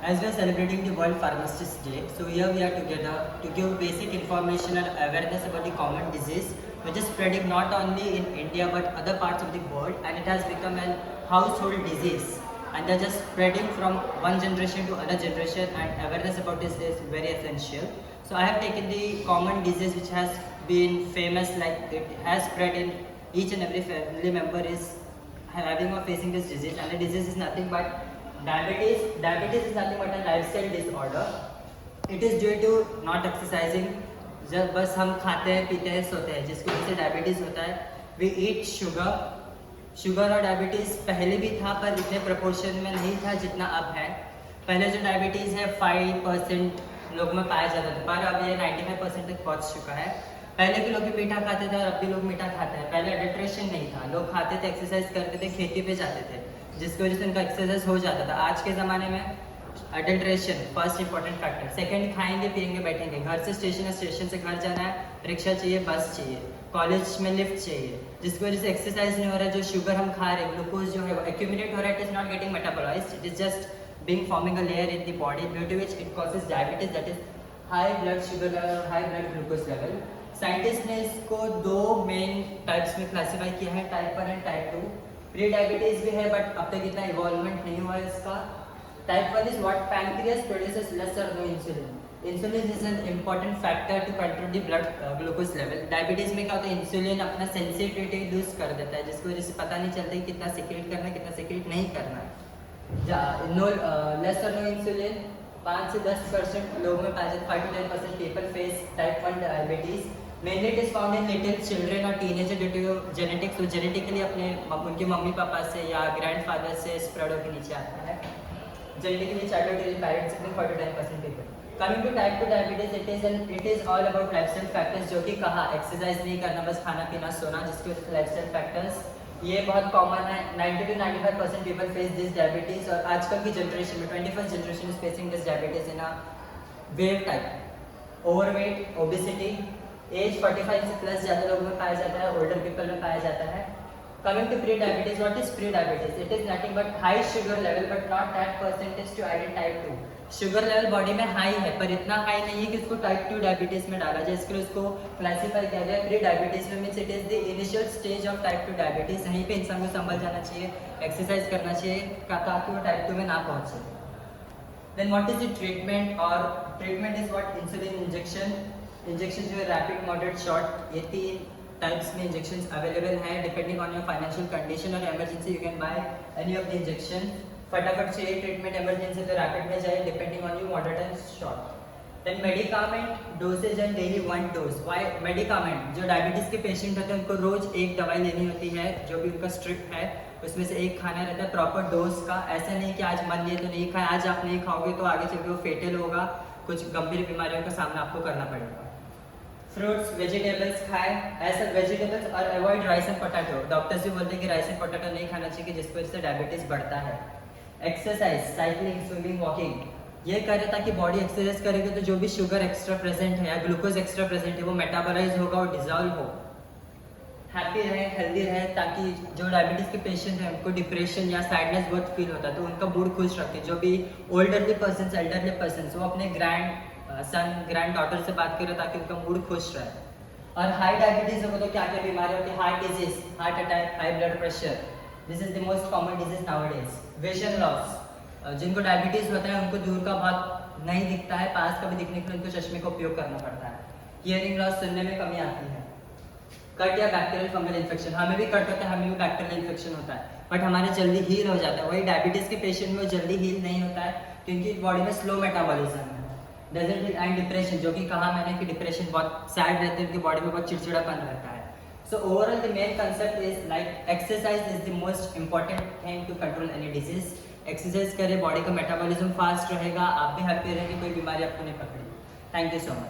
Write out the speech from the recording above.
As we are celebrating the World Pharmacist Day, so here we are together to give basic information and awareness about the common disease which is spreading not only in India but other parts of the world, and it has become a household disease, and they're just spreading from one generation to other generation, and awareness about this is very essential. So I have taken the common disease which has been famous, like it has spread in each and every family member is having or facing this disease, and the disease is nothing but diabetes. Diabetes is nothing but a lifestyle disorder. It is due to not exercising. जब बस हम खाते हैं पीते हैं सोते हैं, जिसकी वजह से डायबिटीज़ होता है. वी ईट शुगर और डायबिटीज़ पहले भी था पर इतने प्रपोर्शन में नहीं था जितना अब है. पहले जो डायबिटीज़ है 5% लोग में पाया जाता था, पर अब ये 95% तक पहुंच चुका है. पहले के लोग भी मीठा खाते थे और अब भी लोग मीठा खाते हैं. पहले एडिट्रेशन नहीं था, लोग खाते थे, एक्सरसाइज करते थे, खेती पे जाते थे, जिसकी वजह से उनका एक्सरसाइज हो जाता था. आज के ज़माने में adulteration first important factor. Second, खाएंगे पिएंगे बैठेंगे. घर से स्टेशन है, स्टेशन से घर जाना है, रिक्शा चाहिए, बस चाहिए, कॉलेज में लिफ्ट चाहिए, जिसकी वजह से एक्सरसाइज नहीं हो रहा है. जो शुगर हम खा रहे हैं, ग्लूकोज जो है वो एक्यूमुलेट हो रहा है, it is not getting metabolised, it is just being forming a layer in the body due to which it causes diabetes, that is high blood sugar level और high blood glucose level. Scientist ने इसको दो main types में classify किया है, type 1 and type 2. Pre diabetes भी है but अब तक इतना इवॉल्वमेंट नहीं हुआ है इसका. Type 1 is what pancreas produces less और no insulin. Insulin is an important factor to control the blood glucose level. Diabetes में क्या होता है, इंसुलिन अपना सेंसिटिविटी लूज कर देता है, जिसकी वजह से पता नहीं चलता है कितना सिक्रेट करना है, कितना सिक्रेट नहीं करना है. लेस और नो इंसुलिन 5 से 10% लोगों में पाया जाता है. 5 to 10% people face type 1 diabetes. Mainly it is found in little children और टीनेजर ड्यू टू जेनेटिक्स. तो जेनेटिकली अपने उनके मम्मी पापा से या ग्रैंडफादर से स्प्रेड होकर नीचे आता है. जेनेटिकली चाइल्डहुड पेरेंट्स में 4 to 10% people. Coming to type 2 diabetes, it is all about lifestyle factors, जो कि कहा एक्सरसाइज नहीं करना, बस खाना पीना सोना, जिसके वजह से लाइफस्टाइल फैक्टर्स ये बहुत कॉमन है. 90 to 95% people face this diabetes, और आजकल की जनरेशन में 21st generation is facing this diabetes in a wave type. Overweight, obesity, age 45 से प्लस ज़्यादा लोगों में पाया जाता है, ओल्डर पीपल में पाया जाता है. Coming to pre diabetes, what is pre diabetes? It is nothing but high sugar level but not that percentage to add in type 2. Sugar level body में हाई है पर इतना हाई नहीं है कि उसको टाइप 2 डायबिटीज में डाला जाए, इसके लिए उसको क्लासीफाई किया गया प्री डायबिटीज में. Means it is the initial stage of type 2 diabetes. यहीं पे इंसान को संभल जाना चाहिए, एक्सरसाइज करना चाहिए ताकि वो टाइप 2 में ना पहुंचे. Then what is the treatment? और treatment is what insulin injection. Injection जो है रैपिड, मॉडरेट, शॉर्ट, ये 3 टाइप्स में इंजेक्शन अवेलेबल हैं. Depending on your financial condition और emergency you can buy any of the injection. फटाफट चाहिए ट्रीटमेंट, इमरजेंसी तो रैपिड में जाए, depending on you moderate and short. Then medicament, dosage and daily 1 dose. Why medicament? जो diabetes के patient होते हैं उनको रोज एक दवाई लेनी होती है, जो भी उनका स्ट्रिक्ट है, उसमें से एक खाना रहता है प्रॉपर डोज का. ऐसा नहीं कि आज मन लिए तो नहीं खाए, आज आप नहीं खाओगे तो आगे चल के वो फेटल होगा, कुछ गंभीर बीमारियों का सामना आपको करना पड़ेगा. फ्रूट्स, वेजिटेबल्स खाएं, ऐसा वेजिटेबल्स, और avoid rice and potato. Doctors भी बोलते हैं कि राइस एंड पोटैटो नहीं खाना चाहिए, जिसकी वजह से डायबिटीज बढ़ता है. एक्सरसाइज, साइकिलिंग, स्विमिंग, वॉकिंग, ये करें ताकि बॉडी एक्सरसाइज करेगी तो जो भी शुगर एक्स्ट्रा प्रेजेंट है या ग्लूकोज एक्स्ट्रा प्रेजेंट है वो मेटाबोलाइज होगा और डिजॉल्व हो. हैप्पी रहे, हेल्दी रहे, ताकि जो डायबिटीज के पेशेंट हैं उनको डिप्रेशन या सैडनेस बहुत फील होता है, तो उनका मूड खुश रखे. जो भी ओल्डरली पर्सन, एल्डरली पर्सन, वो अपने ग्रैंड सन, ग्रैंड डॉटर से बात करें ताकि उनका मूड खुश रहे. और हाई डायबिटीज हो तो क्या क्या बीमारी होती है? Heart disease, heart attack, high blood pressure. This is the most common disease nowadays. Vision loss, जिनको डायबिटीज होता है उनको दूर का बहुत नहीं दिखता है, पास का भी दिखने के लिए उनको चश्मे का उपयोग करना पड़ता है. हियरिंग लॉस, सुनने में कमी आती है. कट या बैक्टीरियल फंगल इन्फेक्शन, हमें भी कट होता है, हमें भी बैक्टीरियल इन्फेक्शन होता है, बट हमारे जल्दी हील हो जाता है. वही डायबिटीज के पेशेंट में जल्दी हील नहीं होता है क्योंकि बॉडी में स्लो मेटाबॉलिज्म है. डेजर्ट एंड डिप्रेशन, जो कि कहा मैंने कि डिप्रेशन बहुत सैड रहते हैं, उनकी बॉडी में बहुत चिड़चिड़ापन रहता है. So overall the main concept is like exercise is the most important thing to control any disease. Exercise करें, बॉडी का मेटाबॉलिज्म फास्ट रहेगा, आप भी हैप्पी रहेंगे, कोई बीमारी आपको नहीं पकड़ेगी. Thank you so much.